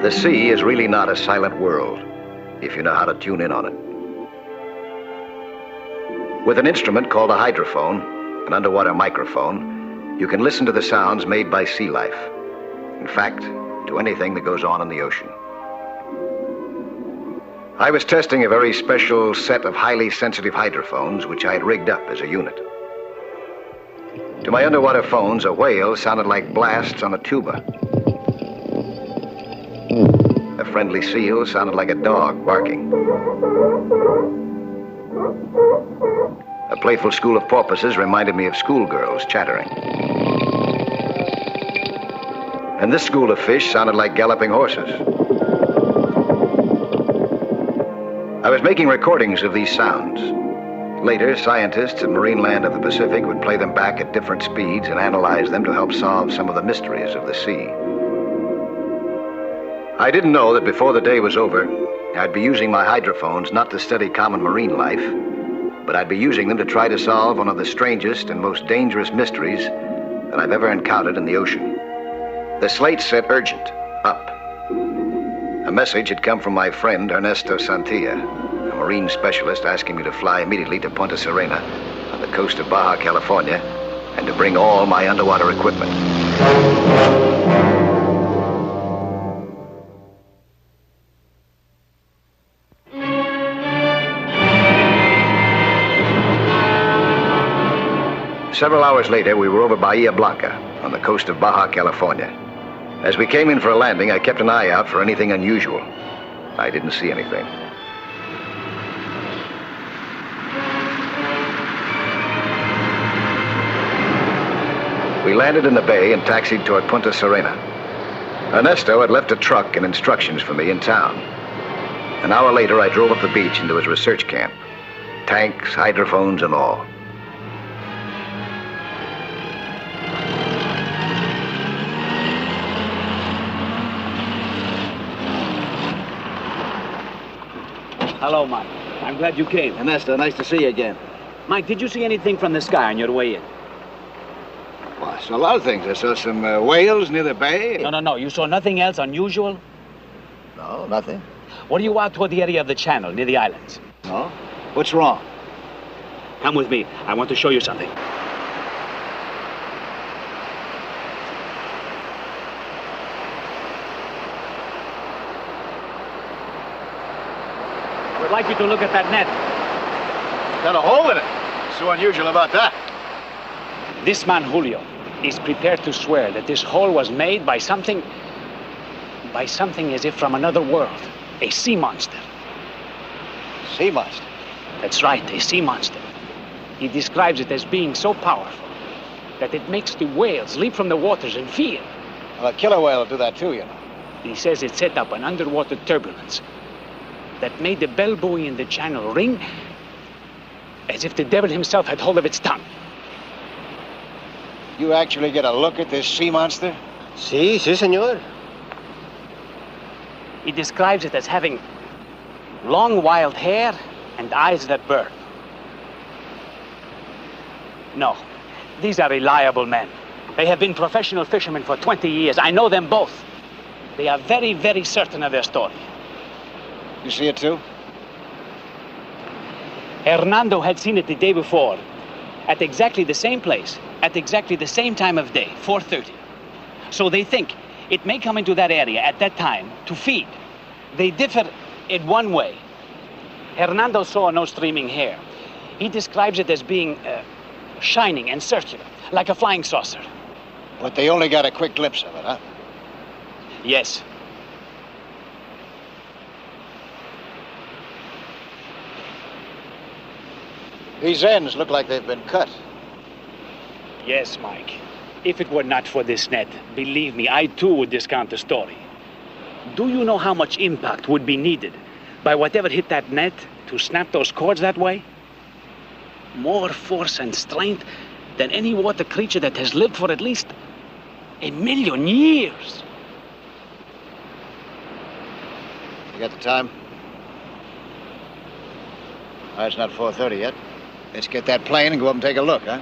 The sea is really not a silent world, if you know how to tune in on it. With an instrument called a hydrophone, an underwater microphone, you can listen to the sounds made by sea life. In fact, to anything that goes on in the ocean. I was testing a very special set of highly sensitive hydrophones, which I had rigged up as a unit. To my underwater phones, a whale sounded like blasts on a tuba. A friendly seal sounded like a dog barking. A playful school of porpoises reminded me of schoolgirls chattering. And this school of fish sounded like galloping horses. I was making recordings of these sounds. Later, scientists at Marine Land of the Pacific would play them back at different speeds and analyze them to help solve some of the mysteries of the sea. I didn't know that before the day was over, I'd be using my hydrophones not to study common marine life, but I'd be using them to try to solve one of the strangest and most dangerous mysteries that I've ever encountered in the ocean. The slate said urgent, up. A message had come from my friend Ernesto Santilla, a marine specialist asking me to fly immediately to Punta Serena on the coast of Baja California and to bring all my underwater equipment. Several hours later, we were over Bahia Blanca on the coast of Baja California. As we came in for a landing, I kept an eye out for anything unusual. I didn't see anything. We landed in the bay and taxied toward Punta Serena. Ernesto had left a truck and instructions for me in town. An hour later, I drove up the beach into his research camp. Tanks, hydrophones, and all. Hello, Mike. I'm glad you came. Ernesto, nice to see you again. Mike, did you see anything from the sky on your way in? Well, I saw a lot of things. I saw some whales near the bay. No. You saw nothing else unusual? No, nothing. What are you out toward the area of the channel, near the islands? No? What's wrong? Come with me. I want to show you something. I'd like you to look at that net. Got a hole in it. What's so unusual about that? This man, Julio, is prepared to swear that this hole was made by something as if from another world. A sea monster. Sea monster? That's right, a sea monster. He describes it as being so powerful that it makes the whales leap from the waters in fear. Well, a killer whale will do that too, you know. He says it set up an underwater turbulence that made the bell buoy in the channel ring as if the devil himself had hold of its tongue. You actually get a look at this sea monster? Sí, señor. He describes it as having long wild hair and eyes that burn. No, these are reliable men. They have been professional fishermen for 20 years. I know them both. They are very, very certain of their story. You see it too? Hernando had seen it the day before, at exactly the same place, at exactly the same time of day, 4:30. So they think it may come into that area at that time to feed. They differ in one way. Hernando saw no streaming hair. He describes it as being shining and circular, like a flying saucer. But they only got a quick glimpse of it, huh? Yes. These ends look like they've been cut. Yes, Mike. If it were not for this net, believe me, I too would discount the story. Do you know how much impact would be needed by whatever hit that net to snap those cords that way? More force and strength than any water creature that has lived for at least 1,000,000 years. You got the time? It's not 4:30 yet. Let's get that plane and go up and take a look, huh?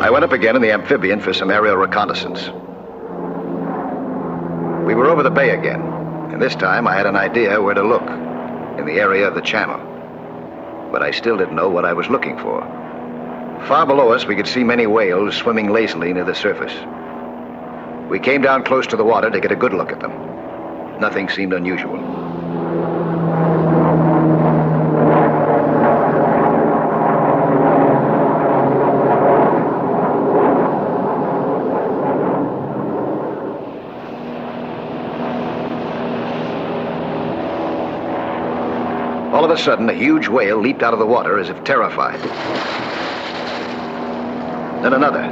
I went up again in the amphibian for some aerial reconnaissance. We were over the bay again, and this time I had an idea where to look, in the area of the channel. But I still didn't know what I was looking for. Far below us, we could see many whales swimming lazily near the surface. We came down close to the water to get a good look at them. Nothing seemed unusual. All of a sudden, a huge whale leaped out of the water as if terrified. Then another.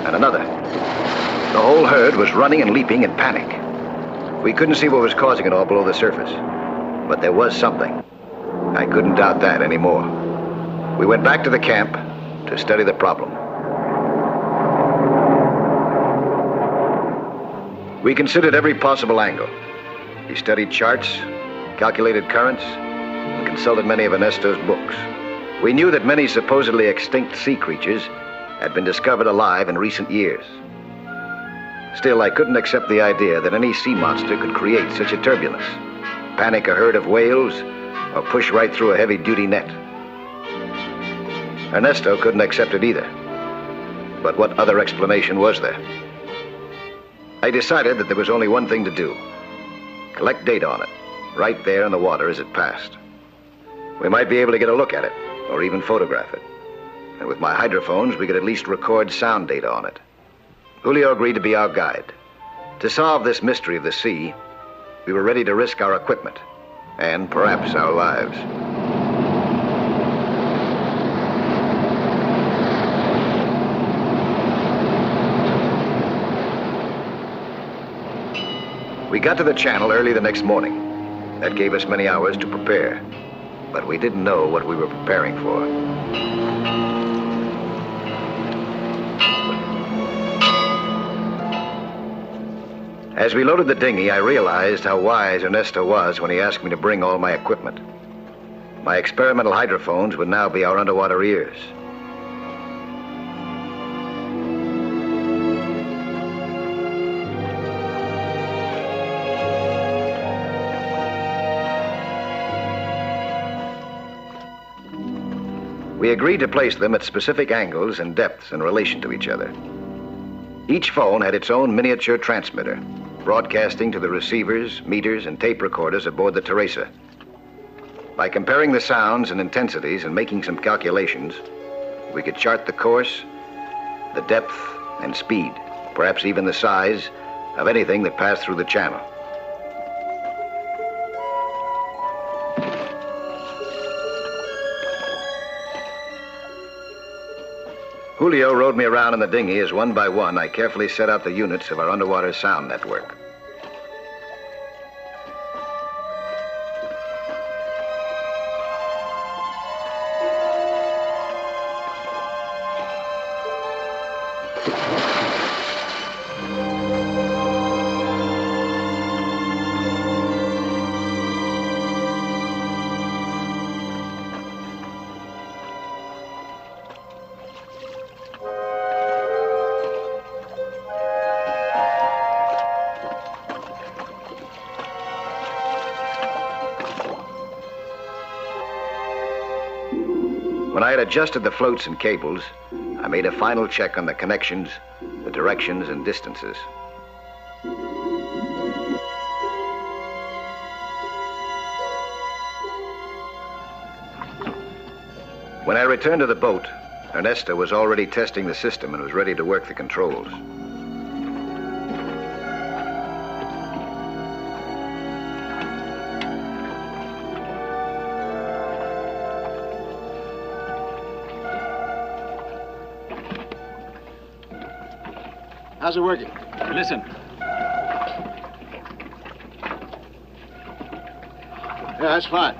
And another. The whole herd was running and leaping in panic. We couldn't see what was causing it all below the surface. But there was something. I couldn't doubt that anymore. We went back to the camp to study the problem. We considered every possible angle. We studied charts, calculated currents, and consulted many of Ernesto's books. We knew that many supposedly extinct sea creatures had been discovered alive in recent years. Still, I couldn't accept the idea that any sea monster could create such a turbulence, panic a herd of whales, or push right through a heavy-duty net. Ernesto couldn't accept it either. But what other explanation was there? I decided that there was only one thing to do: collect data on it, right there in the water as it passed. We might be able to get a look at it, or even photograph it. And with my hydrophones, we could at least record sound data on it. Julio agreed to be our guide. To solve this mystery of the sea, we were ready to risk our equipment, and perhaps our lives. We got to the channel early the next morning. That gave us many hours to prepare, but we didn't know what we were preparing for. As we loaded the dinghy, I realized how wise Ernesto was when he asked me to bring all my equipment. My experimental hydrophones would now be our underwater ears. We agreed to place them at specific angles and depths in relation to each other. Each phone had its own miniature transmitter, broadcasting to the receivers, meters, and tape recorders aboard the Teresa. By comparing the sounds and intensities and making some calculations, we could chart the course, the depth, and speed, perhaps even the size, of anything that passed through the channel. Julio rowed me around in the dinghy as one by one I carefully set out the units of our underwater sound network. When I had adjusted the floats and cables, I made a final check on the connections, the directions, and distances. When I returned to the boat, Ernesto was already testing the system and was ready to work the controls. How's it working? Listen. Yeah, that's fine.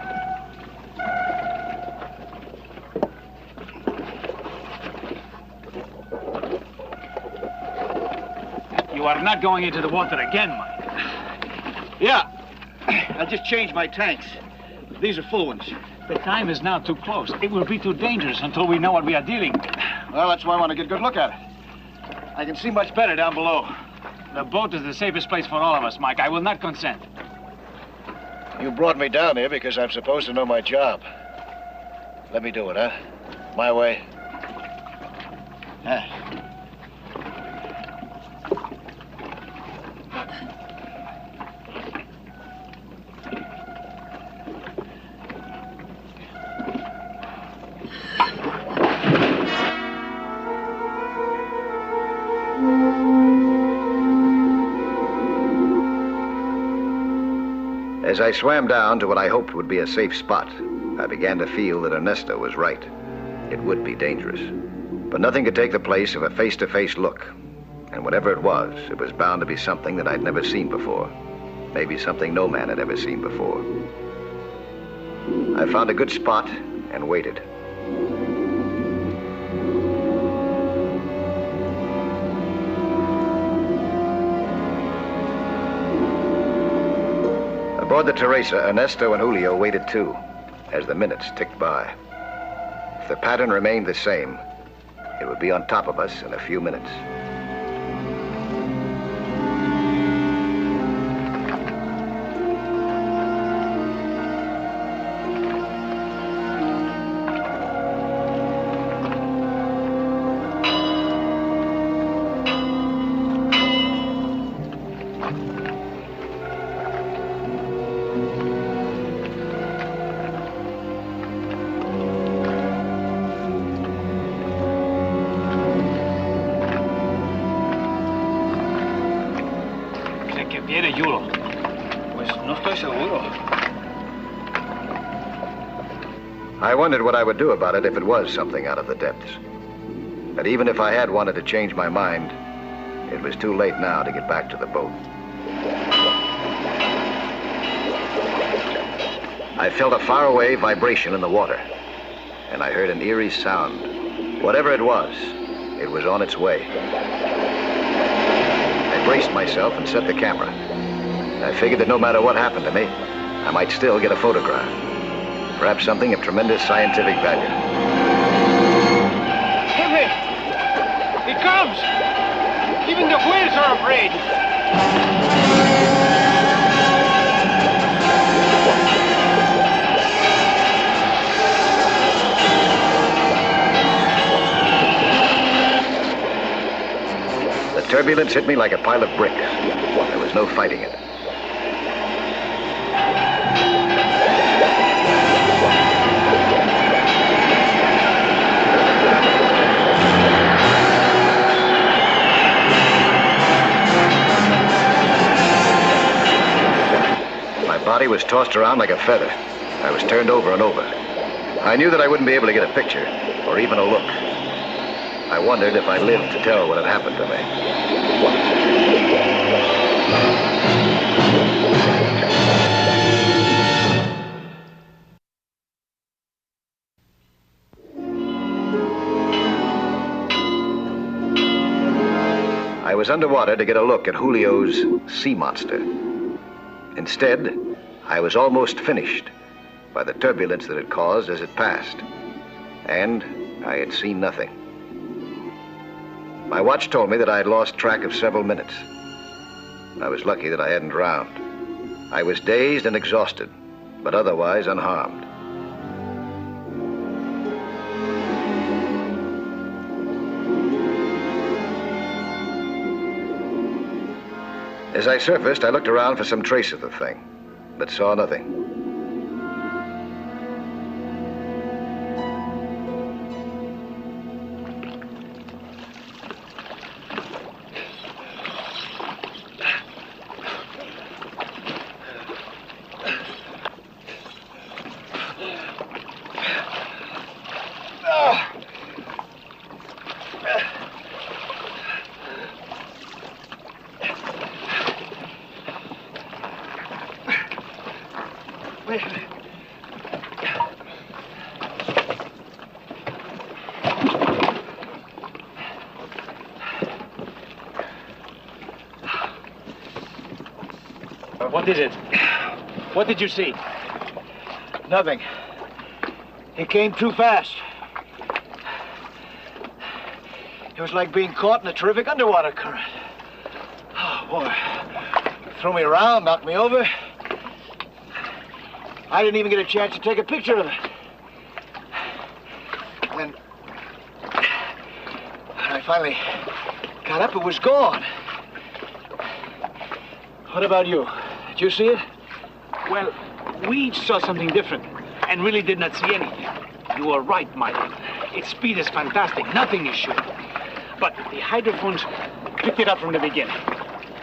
You are not going into the water again, Mike. Yeah. I just changed my tanks. These are full ones. The time is now too close. It will be too dangerous until we know what we are dealing with. Well, that's why I want to get a good look at it. I can see much better down below. The boat is the safest place for all of us, Mike. I will not consent. You brought me down here because I'm supposed to know my job. Let me do it, huh? My way. Yeah. As I swam down to what I hoped would be a safe spot, I began to feel that Ernesto was right. It would be dangerous. But nothing could take the place of a face-to-face look. And whatever it was bound to be something that I'd never seen before. Maybe something no man had ever seen before. I found a good spot and waited. Aboard the Teresa, Ernesto and Julio waited too, as the minutes ticked by. If the pattern remained the same, it would be on top of us in a few minutes. Viene Yulo. Pues no estoy seguro. I wondered what I would do about it if it was something out of the depths. But even if I had wanted to change my mind, it was too late now to get back to the boat. I felt a faraway vibration in the water, and I heard an eerie sound. Whatever it was on its way. I braced myself and set the camera. I figured that no matter what happened to me, I might still get a photograph. Perhaps something of tremendous scientific value. Jefe! He comes! Even the whales are afraid! The turbulence hit me like a pile of bricks. There was no fighting it. My body was tossed around like a feather. I was turned over and over. I knew that I wouldn't be able to get a picture, or even a look. I wondered if I lived to tell what had happened to me. I was underwater to get a look at Julio's sea monster. Instead, I was almost finished by the turbulence that it caused as it passed. And I had seen nothing. My watch told me that I had lost track of several minutes. I was lucky that I hadn't drowned. I was dazed and exhausted, but otherwise unharmed. As I surfaced, I looked around for some trace of the thing, but saw nothing. What is it? What did you see? Nothing. He came too fast. It was like being caught in a terrific underwater current. Oh, boy. Threw me around, knocked me over. I didn't even get a chance to take a picture of it. When I finally got up, it was gone. What about you? Did you see it? Well, we each saw something different and really did not see anything. You were right, Mike. Its speed is fantastic. Nothing is sure. But the hydrophones picked it up from the beginning.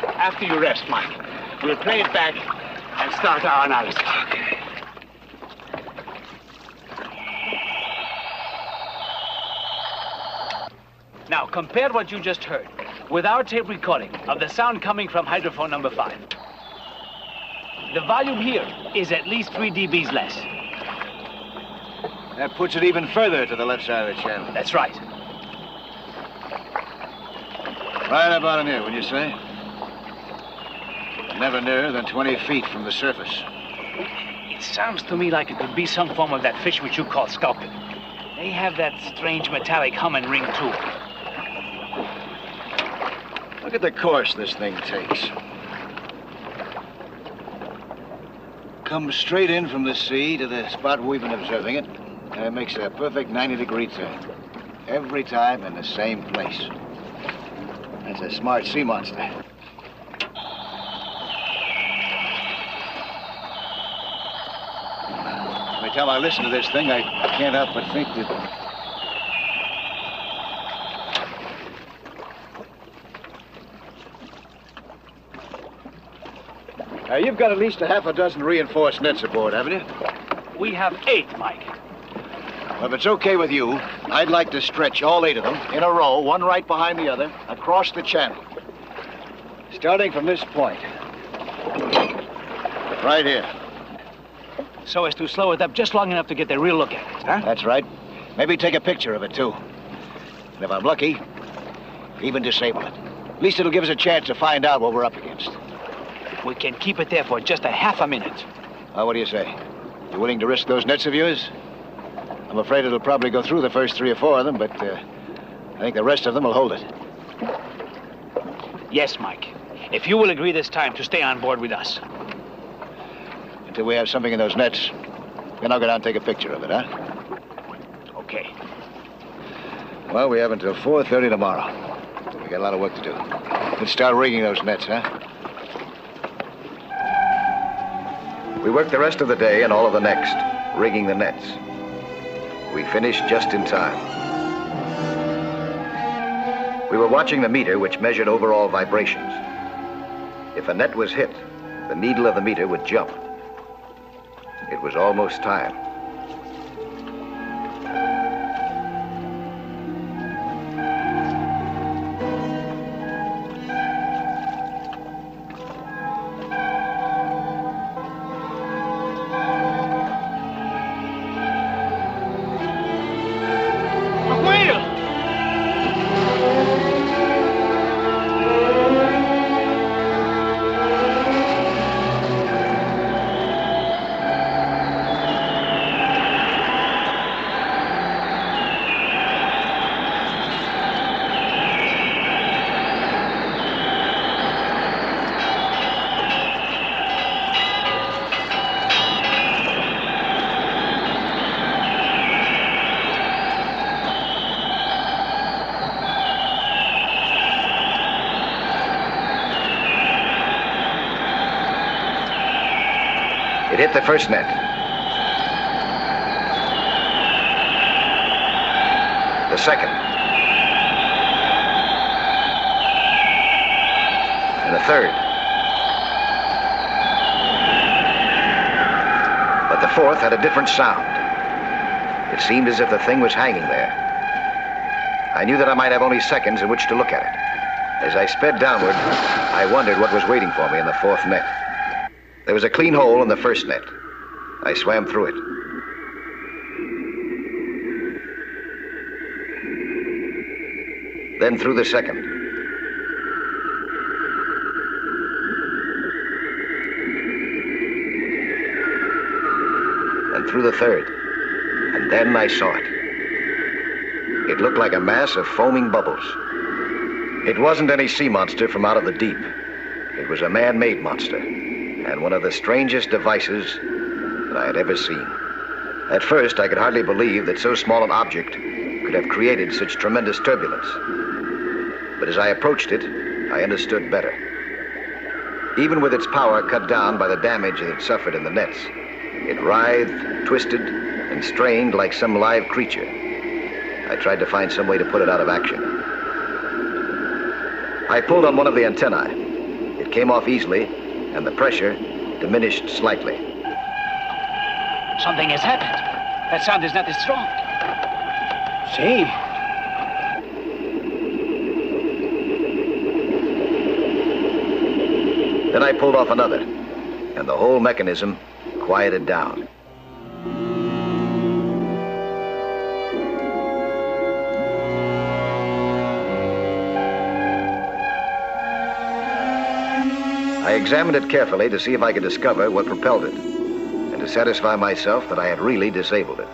After you rest, Mike, we'll play it back and start our analysis. Okay. Now, compare what you just heard with our tape recording of the sound coming from hydrophone number 5. The volume here is at least 3 dBs less. That puts it even further to the left side of the channel. That's right. Right about in here, would you say? Never nearer than 20 feet from the surface. It sounds to me like it could be some form of that fish which you call sculpin. They have that strange metallic hum and ring, too. Look at the course this thing takes. Comes straight in from the sea to the spot we've been observing it, and it makes a perfect 90-degree turn. Every time in the same place. That's a smart sea monster. Every time I listen to this thing, I can't help but think that... you've got at least a half a dozen reinforced nets aboard, haven't you? We have 8, Mike. Well, if it's okay with you, I'd like to stretch all 8 of them in a row, one right behind the other, across the channel. Starting from this point. Right here. So as to slow it up just long enough to get a real look at it, huh? That's right. Maybe take a picture of it, too. And if I'm lucky, even disable it. At least it'll give us a chance to find out what we're up against. We can keep it there for just a half a minute. Well, what do you say? You willing to risk those nets of yours? I'm afraid it'll probably go through the first 3 or 4 of them, but I think the rest of them will hold it. Yes, Mike. If you will agree this time to stay on board with us. Until we have something in those nets, then I'll go down and take a picture of it, huh? Okay. Well, we have until 4:30 tomorrow. We got a lot of work to do. Let's start rigging those nets, huh? We worked the rest of the day and all of the next, rigging the nets. We finished just in time. We were watching the meter, which measured overall vibrations. If a net was hit, the needle of the meter would jump. It was almost time. It hit the first net. The second. And the third. But the fourth had a different sound. It seemed as if the thing was hanging there. I knew that I might have only seconds in which to look at it. As I sped downward, I wondered what was waiting for me in the fourth net. There was a clean hole in the first net. I swam through it. Then through the second. through the third. And then I saw it. It looked like a mass of foaming bubbles. It wasn't any sea monster from out of the deep. It was a man-made monster, and one of the strangest devices that I had ever seen. At first, I could hardly believe that so small an object could have created such tremendous turbulence. But as I approached it, I understood better. Even with its power cut down by the damage it had suffered in the nets, it writhed, twisted, and strained like some live creature. I tried to find some way to put it out of action. I pulled on one of the antennae. It came off easily, and the pressure diminished slightly. Something has happened. That sound is not as strong. See? Then I pulled off another, and the whole mechanism quieted down. I examined it carefully to see if I could discover what propelled it, and to satisfy myself that I had really disabled it.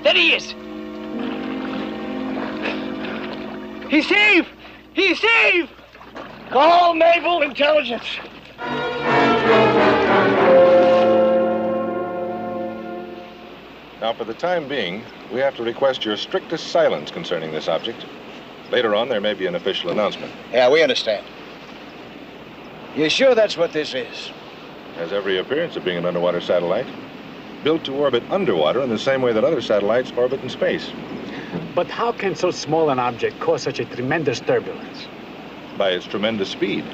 There he is! He's safe! He's safe! Call Naval Intelligence. Now, for the time being, we have to request your strictest silence concerning this object. Later on, there may be an official announcement. Yeah, we understand. You sure that's what this is? Has every appearance of being an underwater satellite, built to orbit underwater in the same way that other satellites orbit in space. But how can so small an object cause such a tremendous turbulence? By its tremendous speed.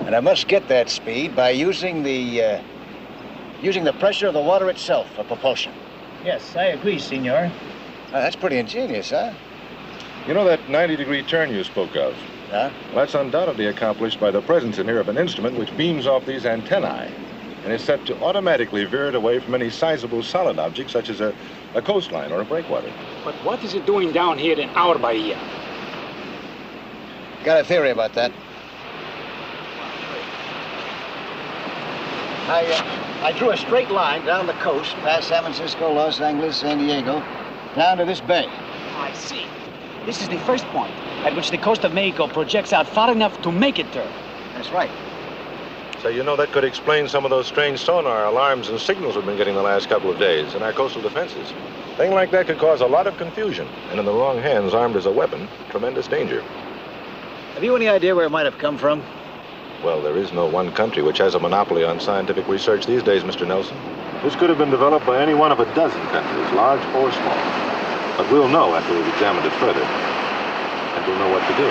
And I must get that speed by using the pressure of the water itself for propulsion. Yes, I agree, senor. That's pretty ingenious, huh? You know that 90-degree turn you spoke of? Huh? Well, that's undoubtedly accomplished by the presence in here of an instrument which beams off these antennae and is set to automatically veer it away from any sizable solid object such as a coastline or a breakwater. But what is it doing down here in our bahia? Got a theory about that. I drew a straight line down the coast, past San Francisco, Los Angeles, San Diego, down to this bay. I see. This is the first point at which the coast of Mexico projects out far enough to make it turn. That's right. So you know that could explain some of those strange sonar alarms and signals we've been getting the last couple of days in our coastal defenses. A thing like that could cause a lot of confusion, and in the wrong hands, armed as a weapon, tremendous danger. Have you any idea where it might have come from? Well, there is no one country which has a monopoly on scientific research these days, Mr. Nelson. This could have been developed by any one of a dozen countries, large or small. But we'll know after we've examined it further, and we'll know what to do.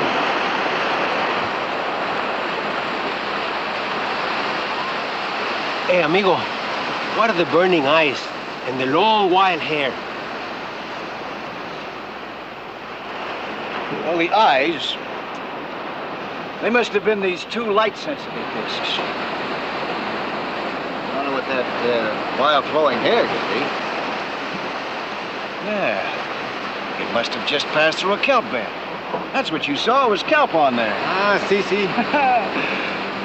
Hey, amigo, what are the burning eyes and the long wild hair? Well, the eyes, they must have been these two light-sensitive discs. I don't know what that wild flowing hair could be. Yeah, it must have just passed through a kelp bed. That's what you saw, was kelp on there. Ah, see.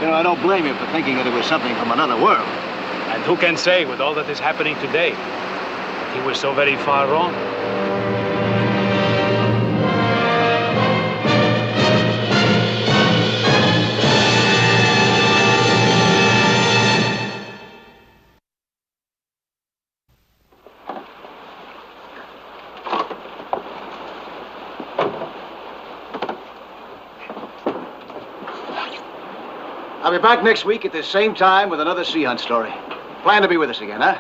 You know, I don't blame you for thinking that it was something from another world. And who can say, with all that is happening today, that he was so very far wrong? I'll be back next week at the same time with another sea hunt story. Plan to be with us again, huh?